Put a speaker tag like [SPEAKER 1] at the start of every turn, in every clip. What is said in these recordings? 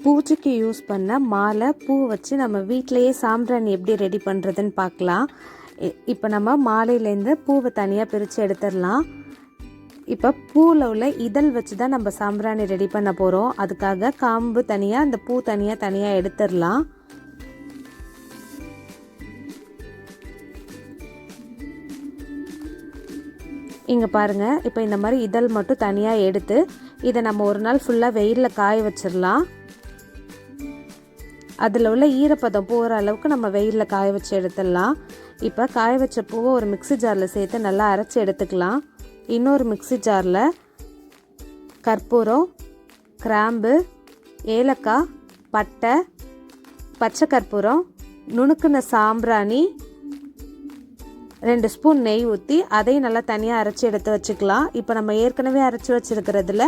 [SPEAKER 1] பூஜைக்கு யூஸ் பண்ண மாலை பூ வச்சு நம்ம வீட்டிலையே சாம்பிராணி எப்படி ரெடி பண்ணுறதுன்னு பார்க்கலாம். இப்போ நம்ம மாலையிலேருந்து பூவை தனியாக பிரித்து எடுத்துடலாம். இப்போ பூவில் உள்ள இதழ் வச்சு தான் நம்ம சாம்பிராணி ரெடி பண்ண போகிறோம். அதுக்காக காம்பு தனியாக, அந்த பூ தனியாக எடுத்துடலாம். இங்கே பாருங்கள், இப்போ இந்த மாதிரி இதழ் மட்டும் தனியாக எடுத்து இதை நம்ம ஒரு நாள் ஃபுல்லாக வெயிலில் காய வச்சிடலாம். அதில் உள்ள ஈரப்பதம் போகிற அளவுக்கு நம்ம வெயிலில் காய வச்சு எடுத்துடலாம். இப்போ காய வச்ச பூவை ஒரு மிக்ஸி ஜாரில் சேர்த்து நல்லா அரைச்சி எடுத்துக்கலாம். இன்னொரு மிக்ஸி ஜாரில் கற்பூரம், கிராம்பு, ஏலக்காய், பட்டை, பச்சை கற்பூரம், நுணுக்குன சாம்பிராணி, 2 ஸ்பூன் நெய் ஊற்றி அதையும் நல்லா தனியாக அரைச்சி எடுத்து வச்சுக்கலாம். இப்போ நம்ம ஏற்கனவே அரைச்சி வச்சுருக்கிறதுல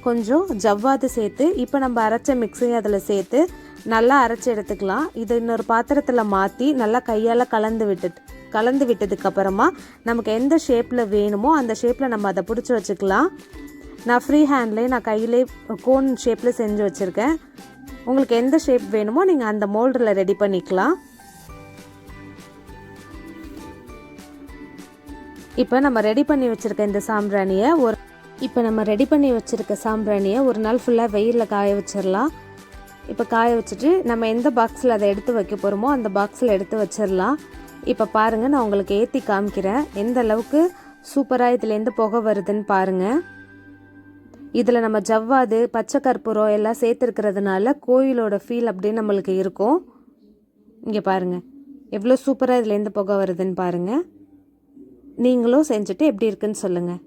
[SPEAKER 1] கொஞ்சம் ஜவ்வாது சேர்த்து இப்போ நம்ம அரைச்ச மிக்ஸையும் அதில் சேர்த்து நல்லா அரைச்சி எடுத்துக்கலாம். இது இன்னொரு பாத்திரத்தில் மாற்றி நல்லா கையால் கலந்து விட்டதுக்கப்புறமா நமக்கு எந்த ஷேப்பில் வேணுமோ அந்த ஷேப்பில் நம்ம அதை பிடிச்சி வச்சுக்கலாம். நான் ஃப்ரீ ஹேண்ட்லேயே நான் கையிலே கோன் ஷேப்பில் செஞ்சு வச்சுருக்கேன். உங்களுக்கு எந்த ஷேப் வேணுமோ நீங்கள் அந்த மோல்டில் ரெடி பண்ணிக்கலாம். இப்போ நம்ம ரெடி பண்ணி வச்சுருக்க இந்த சாம்பிராணியை ஒரு நாள் ஃபுல்லாக வெயிலில் காய வச்சிடலாம். இப்போ காய வச்சுட்டு நம்ம எந்த பாக்ஸில் அதை எடுத்து வைக்க போகிறோமோ அந்த பாக்ஸில் எடுத்து வச்சிடலாம். இப்போ பாருங்கள், நான் உங்களுக்கு ஏற்றி காமிக்கிறேன் எந்த அளவுக்கு சூப்பராக இதுலேருந்து புகை வருதுன்னு பாருங்கள். இதில் நம்ம ஜவ்வாது, பச்சை கற்பூரம் எல்லாம் சேர்த்துருக்கிறதுனால கோயிலோட ஃபீல் அப்படின்னு நம்மளுக்கு இருக்கும். இங்கே பாருங்கள் எவ்வளோ சூப்பராக இதுலேருந்து புகை வருதுன்னு பாருங்கள். நீங்களும் செஞ்சுட்டு எப்படி இருக்குன்னு சொல்லுங்கள்.